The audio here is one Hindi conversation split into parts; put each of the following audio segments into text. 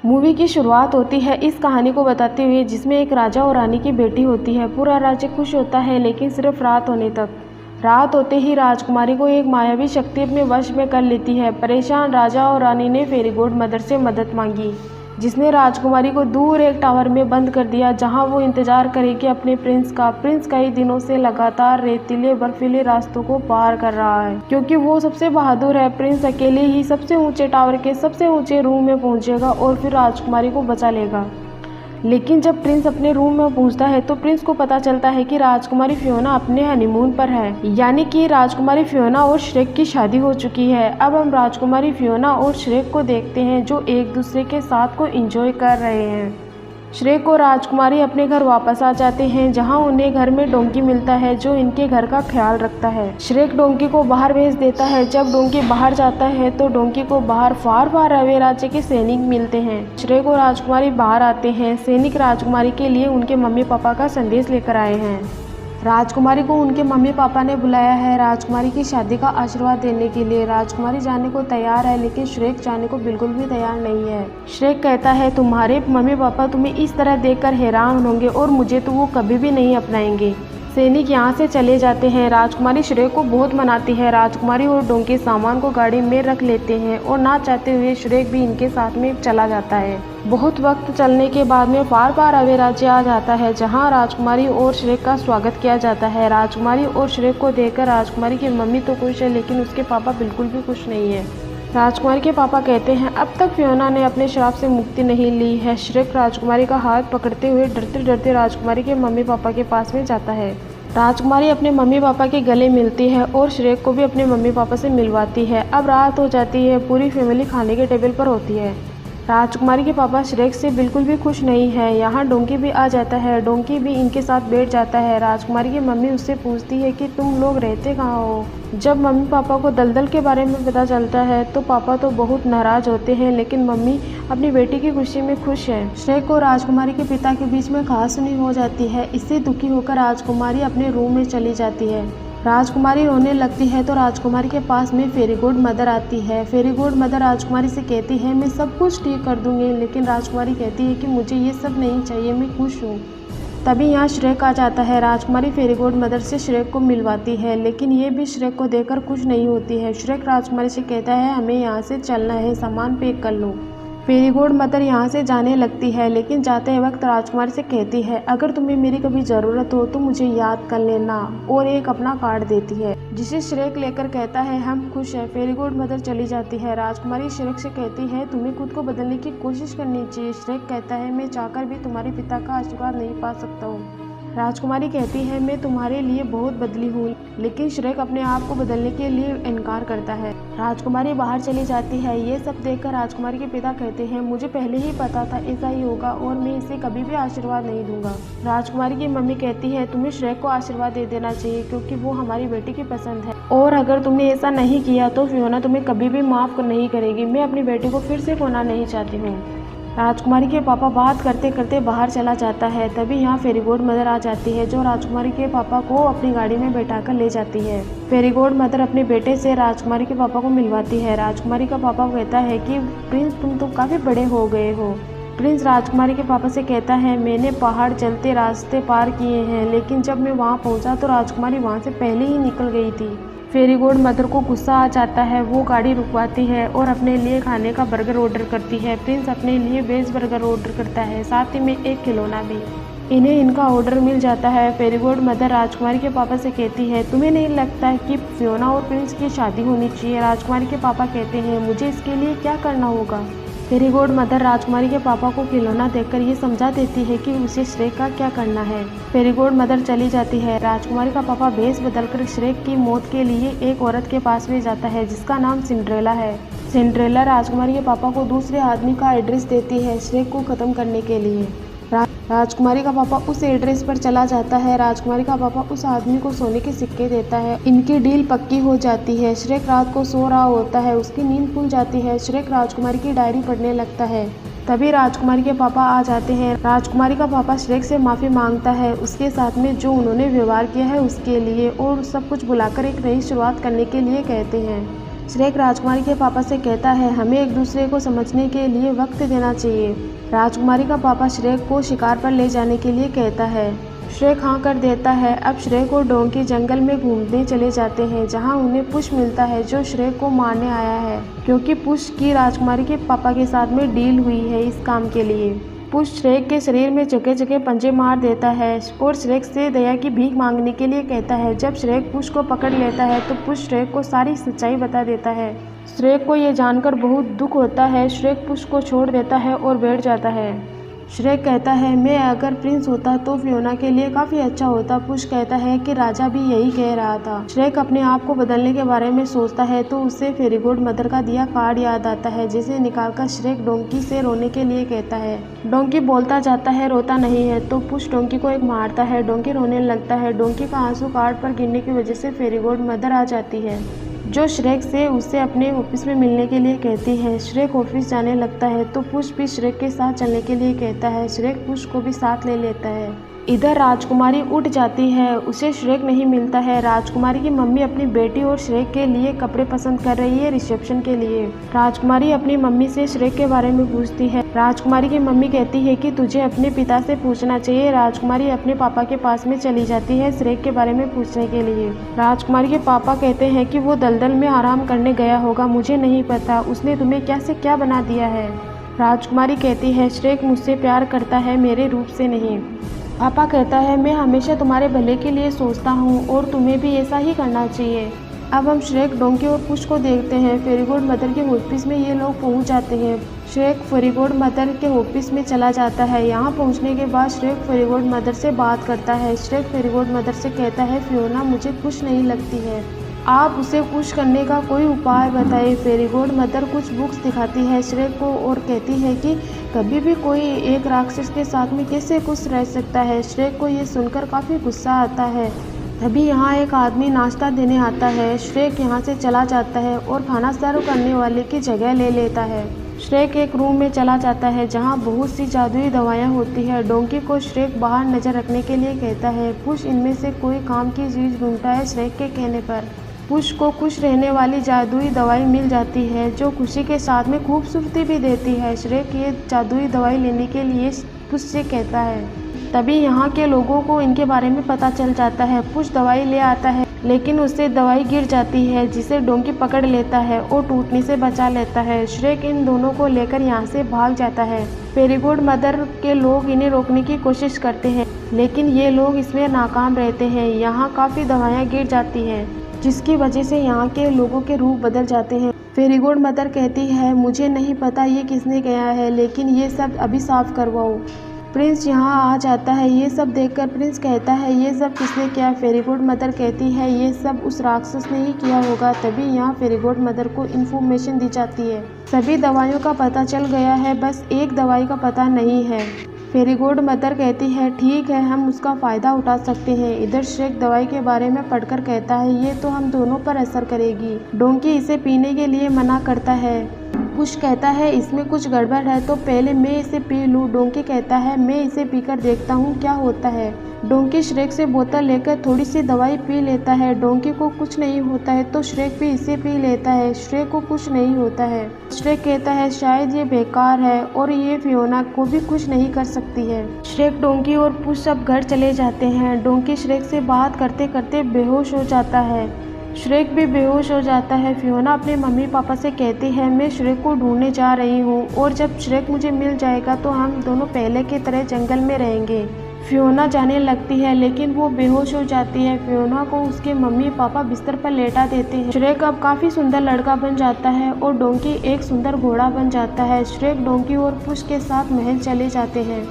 मूवी की शुरुआत होती है इस कहानी को बताते हुए जिसमें एक राजा और रानी की बेटी होती है। पूरा राज्य खुश होता है लेकिन सिर्फ रात होने तक। रात होते ही राजकुमारी को एक मायावी शक्ति अपने वश में कर लेती है। परेशान राजा और रानी ने फेरी गोड मदर से मदद मांगी, जिसने राजकुमारी को दूर एक टावर में बंद कर दिया जहां वो इंतजार करेगी अपने प्रिंस का। प्रिंस कई दिनों से लगातार रेतीले बर्फीले रास्तों को पार कर रहा है क्योंकि वो सबसे बहादुर है। प्रिंस अकेले ही सबसे ऊंचे टावर के सबसे ऊंचे रूम में पहुंचेगा और फिर राजकुमारी को बचा लेगा। लेकिन जब प्रिंस अपने रूम में पहुंचता है तो प्रिंस को पता चलता है कि राजकुमारी फियोना अपने हनीमून पर है, यानी कि राजकुमारी फियोना और श्रेक की शादी हो चुकी है। अब हम राजकुमारी फियोना और श्रेक को देखते हैं जो एक दूसरे के साथ को एंजॉय कर रहे हैं। श्रेक और राजकुमारी अपने घर वापस आ जाते हैं जहां उन्हें घर में डोंकी मिलता है जो इनके घर का ख्याल रखता है। श्रेक डोंकी को बाहर भेज देता है। जब डोंकी बाहर जाता है तो डोंकी को बाहर फार फार रवे राज्य के सैनिक मिलते हैं। श्रेक और राजकुमारी बाहर आते हैं। सैनिक राजकुमारी के लिए उनके मम्मी पापा का संदेश लेकर आए हैं। राजकुमारी को उनके मम्मी पापा ने बुलाया है राजकुमारी की शादी का आशीर्वाद देने के लिए। राजकुमारी जाने को तैयार है लेकिन श्रेक जाने को बिल्कुल भी तैयार नहीं है। श्रेक कहता है तुम्हारे मम्मी पापा तुम्हें इस तरह देखकर हैरान होंगे और मुझे तो वो कभी भी नहीं अपनाएंगे। सैनिक यहाँ से चले जाते हैं। राजकुमारी श्रेक को बहुत मनाती है। राजकुमारी और डोंकी सामान को गाड़ी में रख लेते हैं और ना चाहते हुए श्रेक भी इनके साथ में चला जाता है। बहुत वक्त चलने के बाद में पार पार अवे राज्य आ जाता है जहाँ राजकुमारी और श्रेक का स्वागत किया जाता है। राजकुमारी और श्रेक को देखकर राजकुमारी की मम्मी तो खुश है लेकिन उसके पापा बिल्कुल भी खुश नहीं है। राजकुमारी के पापा कहते हैं अब तक फियोना ने अपने श्राप से मुक्ति नहीं ली है। श्रेक राजकुमारी का हाथ पकड़ते हुए डरते डरते राजकुमारी के मम्मी पापा के पास में जाता है। राजकुमारी अपने मम्मी पापा के गले मिलती है और श्रेक को भी अपने मम्मी पापा से मिलवाती है। अब रात हो जाती है। पूरी फैमिली खाने के टेबल पर होती है। राजकुमारी के पापा श्रेक से बिल्कुल भी खुश नहीं है। यहाँ डोंकी भी आ जाता है। डोंकी भी इनके साथ बैठ जाता है। राजकुमारी की मम्मी उससे पूछती है कि तुम लोग रहते कहाँ हो। जब मम्मी पापा को दलदल के बारे में पता चलता है तो पापा तो बहुत नाराज होते हैं लेकिन मम्मी अपनी बेटी की खुशी में खुश है। श्रेक को राजकुमारी के पिता के बीच में कहासुनी हो जाती है। इससे दुखी होकर राजकुमारी अपने रूम में चली जाती है। राजकुमारी रोने लगती है तो राजकुमारी के पास में फेरी गोड मदर आती है। फेरी गोड मदर राजकुमारी से कहती है मैं सब कुछ ठीक कर दूंगी, लेकिन राजकुमारी कहती है कि मुझे ये सब नहीं चाहिए, मैं खुश हूँ। तभी यहाँ श्रेक आ जाता है। राजकुमारी फेरी गोड मदर से श्रेक को मिलवाती है लेकिन ये भी श्रेक को देखकर खुश नहीं होती है। श्रेक राजकुमारी से कहता है हमें यहाँ से चलना है, सामान पैक कर लो। फेरी गोड मदर यहाँ से जाने लगती है लेकिन जाते वक्त राजकुमारी से कहती है अगर तुम्हें मेरी कभी ज़रूरत हो तो मुझे याद कर लेना, और एक अपना कार्ड देती है जिसे श्रेक लेकर कहता है हम खुश हैं। फेरी गोड मदर चली जाती है। राजकुमारी श्रेक से कहती है तुम्हें खुद को बदलने की कोशिश करनी चाहिए। श्रेक कहता है मैं चाहकर भी तुम्हारे पिता का आशीर्वाद नहीं पा सकता हूँ। राजकुमारी कहती है मैं तुम्हारे लिए बहुत बदली हूँ, लेकिन श्रेक अपने आप को बदलने के लिए इनकार करता है। राजकुमारी बाहर चली जाती है। ये सब देखकर राजकुमारी के पिता कहते हैं मुझे पहले ही पता था ऐसा ही होगा और मैं इसे कभी भी आशीर्वाद नहीं दूंगा। राजकुमारी की मम्मी कहती है तुम्हें श्रेक को आशीर्वाद दे देना चाहिए क्योंकि वो हमारी बेटी की पसंद है, और अगर तुमने ऐसा नहीं किया तो फियोना तुम्हें कभी भी माफ़ नहीं करेगी। मैं अपनी बेटी को फिर से खोना नहीं चाहती हूँ। राजकुमारी के पापा बात करते करते बाहर चला जाता है। तभी यहाँ फेरी गोड मदर आ जाती है जो राजकुमारी के पापा को अपनी गाड़ी में बैठाकर ले जाती है। फेरी गोड मदर अपने बेटे से राजकुमारी के पापा को मिलवाती है। राजकुमारी का पापा कहता है कि प्रिंस तुम तो काफ़ी बड़े हो गए हो। प्रिंस राजकुमारी के पापा से कहता है मैंने पहाड़ चलते रास्ते पार किए हैं लेकिन जब मैं वहाँ पहुँचा तो राजकुमारी वहाँ से पहले ही निकल गई थी। फेरी गोड मदर को गुस्सा आ जाता है। वो गाड़ी रुकवाती है और अपने लिए खाने का बर्गर ऑर्डर करती है। प्रिंस अपने लिए वेज बर्गर ऑर्डर करता है, साथ ही में एक खिलौना भी। इन्हें इनका ऑर्डर मिल जाता है। फेरी गोड मदर राजकुमारी के पापा से कहती है तुम्हें नहीं लगता है कि फियोना और प्रिंस की शादी होनी चाहिए। राजकुमारी के पापा कहते हैं मुझे इसके लिए क्या करना होगा। फेरी गोड मदर राजकुमारी के पापा को खिलौना देखकर ये समझा देती है कि उसे श्रेक का क्या करना है। फेरी गोड मदर चली जाती है। राजकुमारी का पापा भेष बदलकर श्रेक की मौत के लिए एक औरत के पास में जाता है जिसका नाम सिंड्रेला है। सिंड्रेला राजकुमारी के पापा को दूसरे आदमी का एड्रेस देती है श्रेक को ख़त्म करने के लिए। राजकुमारी का पापा उस एड्रेस पर चला जाता है। राजकुमारी का पापा उस आदमी को सोने के सिक्के देता है। इनकी डील पक्की हो जाती है। श्रेक रात को सो रहा होता है, उसकी नींद खुल जाती है। श्रेक राजकुमारी की डायरी पढ़ने लगता है। तभी राजकुमारी के पापा आ जाते हैं। राजकुमारी का पापा श्रेक से माफ़ी मांगता है उसके साथ में जो उन्होंने व्यवहार किया है उसके लिए, और सब कुछ भुलाकर एक नई शुरुआत करने के लिए कहते हैं। श्रेक राजकुमारी के पापा से कहता है हमें एक दूसरे को समझने के लिए वक्त देना चाहिए। राजकुमारी का पापा श्रेक को शिकार पर ले जाने के लिए कहता है। श्रेक हाँ कर देता है। अब श्रेक और डोंकी जंगल में घूमने चले जाते हैं, जहाँ उन्हें पुश मिलता है जो श्रेक को मारने आया है, क्योंकि पुश की राजकुमारी के पापा के साथ में डील हुई है इस काम के लिए। पुश श्रेक के शरीर में जगह जगह पंजे मार देता है और श्रेक से दया की भीख मांगने के लिए कहता है। जब श्रेक पुश को पकड़ लेता है तो पुश श्रेक को सारी सच्चाई बता देता है। श्रेक को ये जानकर बहुत दुख होता है। श्रेक पुश को छोड़ देता है और बैठ जाता है। श्रेक कहता है मैं अगर प्रिंस होता तो फियोना के लिए काफ़ी अच्छा होता। पुश कहता है कि राजा भी यही कह रहा था। श्रेक अपने आप को बदलने के बारे में सोचता है तो उसे फेरी गुड मदर का दिया कार्ड याद आता है, जिसे निकालकर श्रेक डोंकी से रोने के लिए कहता है। डोंकी बोलता जाता है रोता नहीं है, तो पुश डोंकी को एक मारता है। डोंकी रोने लगता है। डोंकी का आंसू कार्ड पर गिरने की वजह से फेरी गुड मदर आ जाती है, जो श्रेक से उसे अपने ऑफिस में मिलने के लिए कहती है। श्रेक ऑफिस जाने लगता है तो पुश भी श्रेक के साथ चलने के लिए कहता है। श्रेक पुश को भी साथ ले लेता है। इधर राजकुमारी उठ जाती है, उसे श्रेक नहीं मिलता है। राजकुमारी की मम्मी अपनी बेटी और श्रेक के लिए कपड़े पसंद कर रही है रिसेप्शन के लिए। राजकुमारी अपनी मम्मी से श्रेक के बारे में पूछती है। राजकुमारी की मम्मी कहती है कि तुझे अपने पिता से पूछना चाहिए। राजकुमारी अपने पापा के पास में चली जाती है श्रेक के बारे में पूछने के लिए। राजकुमारी के पापा कहते हैं कि वो दलदल में आराम करने गया होगा, मुझे नहीं पता उसने तुम्हें क्या से क्या बना दिया है। राजकुमारी कहती है श्रेक मुझसे प्यार करता है, मेरे रूप से नहीं। पापा कहता है मैं हमेशा तुम्हारे भले के लिए सोचता हूँ और तुम्हें भी ऐसा ही करना चाहिए। अब हम श्रेक डोंकी और पुश को देखते हैं। फेरी गुड मदर के ऑफिस में ये लोग पहुँच जाते हैं। श्रेक फेरी गुड मदर के ऑफिस में चला जाता है। यहाँ पहुँचने के बाद श्रेक फेरी गुड मदर से बात करता है। श्रेक फेरी गुड मदर से कहता है फियोना मुझे खुश नहीं लगती है, आप उसे खुश करने का कोई उपाय बताइए। फेरी गुड मदर कुछ बुक्स दिखाती है श्रेक को और कहती है कि कभी भी कोई एक राक्षस के साथ में कैसे खुश रह सकता है। श्रेक को ये सुनकर काफ़ी गुस्सा आता है। तभी यहाँ एक आदमी नाश्ता देने आता है। श्रेक यहाँ से चला जाता है और खाना सर्व करने वाले की जगह ले लेता है। श्रेक एक रूम में चला जाता है जहाँ बहुत सी जादुई दवाइयाँ होती है। डोंकी को श्रेक बाहर नज़र रखने के लिए कहता है। पुश इनमें से कोई काम की चीज़ ढूंढता है। श्रेक के कहने पर पुश को खुश रहने वाली जादुई दवाई मिल जाती है, जो खुशी के साथ में खूबसूरती भी देती है। श्रेक ये जादुई दवाई लेने के लिए पुश से कहता है। तभी यहाँ के लोगों को इनके बारे में पता चल जाता है। पुश दवाई ले आता है, लेकिन उससे दवाई गिर जाती है, जिसे डोंकी पकड़ लेता है और टूटने से बचा लेता है। श्रेक इन दोनों को लेकर यहाँ से भाग जाता है। फेरी गुड मदर के लोग इन्हें रोकने की कोशिश करते हैं, लेकिन ये लोग इसमें नाकाम रहते हैं। यहाँ काफ़ी दवाइयाँ गिर जाती हैं, जिसकी वजह से यहाँ के लोगों के रूप बदल जाते हैं। फेरी गुड मदर कहती है मुझे नहीं पता ये किसने किया है, लेकिन ये सब अभी साफ करवाओ। प्रिंस यहाँ आ जाता है। ये सब देखकर प्रिंस कहता है ये सब किसने किया। फेरी गुड मदर कहती है ये सब उस राक्षस ने ही किया होगा। तभी यहाँ फेरी गुड मदर को इन्फॉर्मेशन दी जाती है। सभी दवाइयों का पता चल गया है, बस एक दवाई का पता नहीं है। फेरी गुड मदर कहती है ठीक है, हम उसका फ़ायदा उठा सकते हैं। इधर श्रेक दवाई के बारे में पढ़कर कहता है ये तो हम दोनों पर असर करेगी। डोंकी इसे पीने के लिए मना करता है। पुश कहता है इसमें कुछ गड़बड़ है, तो पहले मैं इसे पी लूँ। डोंकी कहता है मैं इसे पीकर देखता हूँ क्या होता है। डोंकी श्रेक से बोतल लेकर थोड़ी सी दवाई पी लेता है। डोंकी को कुछ नहीं होता है, तो श्रेक भी इसे पी लेता है। श्रेक को कुछ नहीं होता है। श्रेक कहता है शायद ये बेकार है और ये फियोना को भी कुछ नहीं कर सकती है। श्रेक डोंकी और पुश सब घर चले जाते हैं। डोंकी श्रेक से बात करते करते बेहोश हो जाता है। श्रेक भी बेहोश हो जाता है। फियोना अपने मम्मी पापा से कहती है मैं श्रेक को ढूंढने जा रही हूँ और जब श्रेक मुझे मिल जाएगा तो हम दोनों पहले की तरह जंगल में रहेंगे। फियोना जाने लगती है, लेकिन वो बेहोश हो जाती है। फियोना को उसके मम्मी पापा बिस्तर पर लेटा देते हैं। श्रेक अब काफ़ी सुंदर लड़का बन जाता है और डोंकी एक सुंदर घोड़ा बन जाता है। श्रेक डोंकी और पुश के साथ महल चले जाते हैं।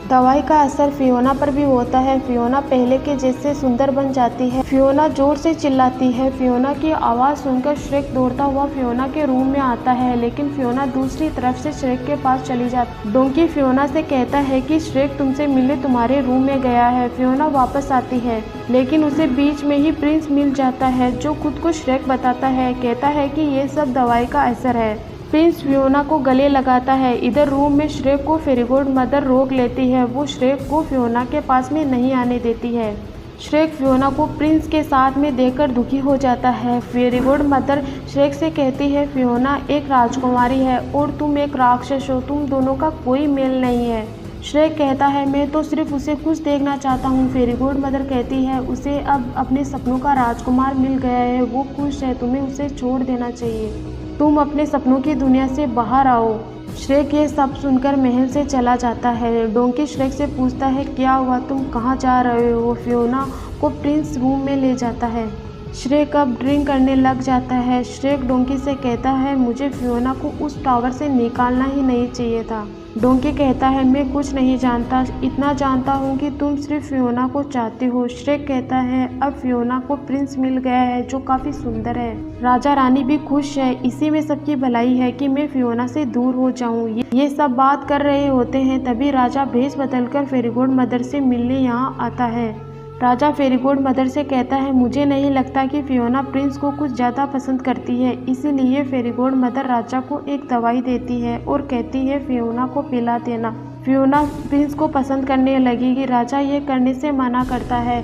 दवाई का असर फियोना पर भी होता है। फियोना पहले के जैसे सुंदर बन जाती है। फियोना जोर से चिल्लाती है। फियोना की आवाज़ सुनकर श्रेक दौड़ता हुआ फियोना के रूम में आता है, लेकिन फियोना दूसरी तरफ से श्रेक के पास चली जाती। डोंकी फियोना से कहता है कि श्रेक तुमसे मिलने तुम्हारे रूम में गया है। फियोना वापस आती है, लेकिन उसे बीच में ही प्रिंस मिल जाता है, जो खुद को श्रेक बताता है। कहता है कि ये सब दवाई का असर है। प्रिंस फियोना को गले लगाता है। इधर रूम में श्रेक को फेरी गुड मदर रोक लेती है। वो श्रेक को फियोना के पास में नहीं आने देती है। श्रेक फियोना को प्रिंस के साथ में देखकर दुखी हो जाता है। फेरी गुड मदर श्रेक से कहती है, फियोना एक राजकुमारी है और तुम एक राक्षस हो, तुम दोनों का कोई मेल नहीं है। श्रेक कहता है, मैं तो सिर्फ उसे खुश देखना चाहता हूँ। फेरी गुड मदर कहती है, उसे अब अपने सपनों का राजकुमार मिल गया है, वो खुश है, तुम्हें उसे छोड़ देना चाहिए, तुम अपने सपनों की दुनिया से बाहर आओ। श्रेक ये सब सुनकर महल से चला जाता है। डोंकी श्रेक से पूछता है, क्या हुआ, तुम कहाँ जा रहे हो? फियोना को प्रिंस रूम में ले जाता है। श्रेक अब ड्रिंक करने लग जाता है। श्रेक डोंकी से कहता है, मुझे फियोना को उस टावर से निकालना ही नहीं चाहिए था। डोंकी कहता है, मैं कुछ नहीं जानता, इतना जानता हूँ कि तुम सिर्फ फियोना को चाहते हो। श्रेक कहता है, अब फियोना को प्रिंस मिल गया है जो काफ़ी सुंदर है, राजा रानी भी खुश है, इसी में सबकी भलाई है कि मैं फियोना से दूर हो जाऊँ। ये सब बात कर रहे होते हैं, तभी राजा भेष बदलकर फेरी गुड मदर से मिलने यहाँ आता है। राजा फेरी गुड मदर से कहता है, मुझे नहीं लगता कि फियोना प्रिंस को कुछ ज़्यादा पसंद करती है, इसीलिए फेरी गुड मदर राजा को एक दवाई देती है और कहती है, फियोना को पिला देना, फियोना प्रिंस को पसंद करने लगेगी। राजा ये करने से मना करता है।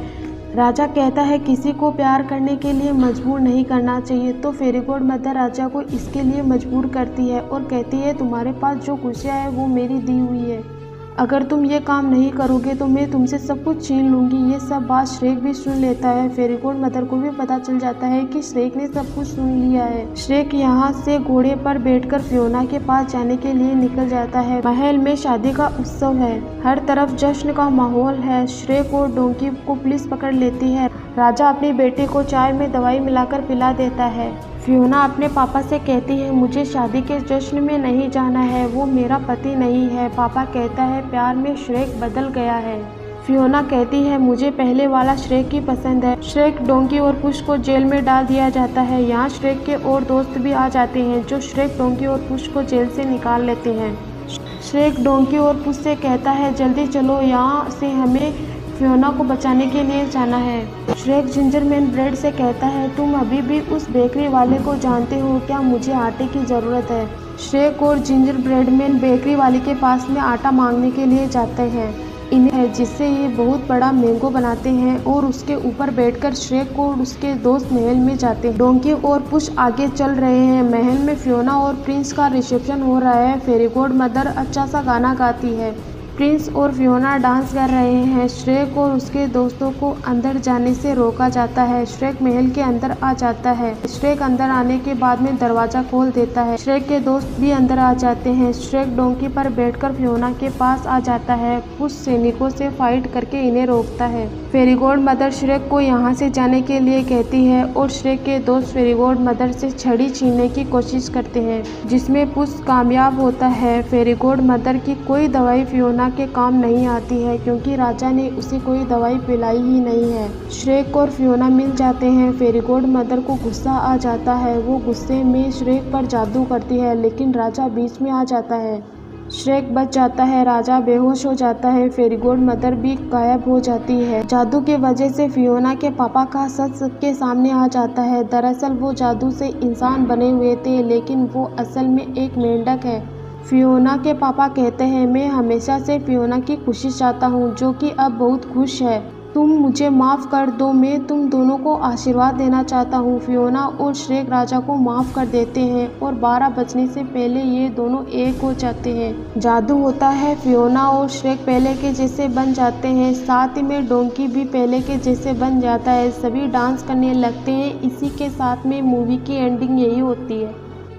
राजा कहता है, किसी को प्यार करने के लिए मजबूर नहीं करना चाहिए, तो फेरी गुड मदर राजा को इसके लिए मजबूर करती है और कहती है, तुम्हारे पास जो खुशियाँ है वो मेरी दी हुई है, अगर तुम ये काम नहीं करोगे तो मैं तुमसे सब कुछ छीन लूँगी। ये सब बात श्रेक भी सुन लेता है। फेरी गुड मदर को भी पता चल जाता है कि श्रेक ने सब कुछ सुन लिया है। श्रेक यहाँ से घोड़े पर बैठकर फियोना के पास जाने के लिए निकल जाता है। महल में शादी का उत्सव है, हर तरफ जश्न का माहौल है। श्रेक और डोंकी को पुलिस पकड़ लेती है। राजा अपनी बेटी को चाय में दवाई मिलाकर पिला देता है। फियोना अपने पापा से कहती है, मुझे शादी के जश्न में नहीं जाना है, वो मेरा पति नहीं है। पापा कहता है, प्यार में श्रेक बदल गया है। फियोना कहती है, मुझे पहले वाला श्रेक ही पसंद है। श्रेक, डोंकी और पुश को जेल में डाल दिया जाता है। यहाँ श्रेक के और दोस्त भी आ जाते हैं जो श्रेक, डोंकी और पुश को जेल से निकाल लेते हैं। श्रेक डोंकी और पुश से कहता है, जल्दी चलो, यहाँ से हमें फियोना को बचाने के लिए जाना है। श्रेक जिंजरमैन ब्रेड से कहता है, तुम अभी भी उस बेकरी वाले को जानते हो क्या? मुझे आटे की ज़रूरत है। श्रेक और जिंजर ब्रेडमैन बेकरी वाले के पास में आटा मांगने के लिए जाते हैं, इन्हें जिससे ये बहुत बड़ा मैंगो बनाते हैं और उसके ऊपर बैठकर श्रेक और उसके दोस्त महल में जाते हैं। डोंकी और पुश आगे चल रहे हैं। महल में फियोना और प्रिंस का रिसेप्शन हो रहा है। फेरी गुड मदर अच्छा सा गाना गाती है। प्रिंस और फियोना डांस कर रहे हैं। श्रेक और उसके दोस्तों को अंदर जाने से रोका जाता है। श्रेक महल के अंदर आ जाता है। श्रेक अंदर आने के बाद में दरवाजा खोल देता है। श्रेक के दोस्त भी अंदर आ जाते हैं। श्रेक डोंकी पर बैठकर फियोना के पास आ जाता है। कुछ सैनिकों से फाइट करके इन्हें रोकता है। फेरी गुड मदर श्रेक को यहाँ से जाने के लिए कहती है और श्रेक के दोस्त फेरी गुड मदर से छड़ी छीनने की कोशिश करते हैं, जिसमें पुश कामयाब होता है। फेरी गुड मदर की कोई दवाई फियोना के काम नहीं आती है क्योंकि राजा ने उसे कोई दवाई पिलाई ही नहीं है। श्रेक और फियोना मिल जाते हैं। फेरी गुड मदर को गुस्सा आ जाता है। वो गुस्से में श्रेक पर जादू करती है, लेकिन राजा बीच में आ जाता है। श्रेक बच जाता है। राजा बेहोश हो जाता है। फेरी गुड मदर भी गायब हो जाती है। जादू के वजह से फियोना के पापा का सच सबके सामने आ जाता है। दरअसल वो जादू से इंसान बने हुए थे, लेकिन वो असल में एक मेंढक है। फियोना के पापा कहते हैं, मैं हमेशा से फियोना की खुशी चाहता हूँ, जो कि अब बहुत खुश है। तुम मुझे माफ़ कर दो, मैं तुम दोनों को आशीर्वाद देना चाहता हूँ। फियोना और श्रेक राजा को माफ़ कर देते हैं और 12 बजने से पहले ये दोनों एक हो जाते हैं। जादू होता है। फियोना और श्रेक पहले के जैसे बन जाते हैं, साथ ही में डोंकी भी पहले के जैसे बन जाता है। सभी डांस करने लगते हैं। इसी के साथ में मूवी की एंडिंग यही होती है।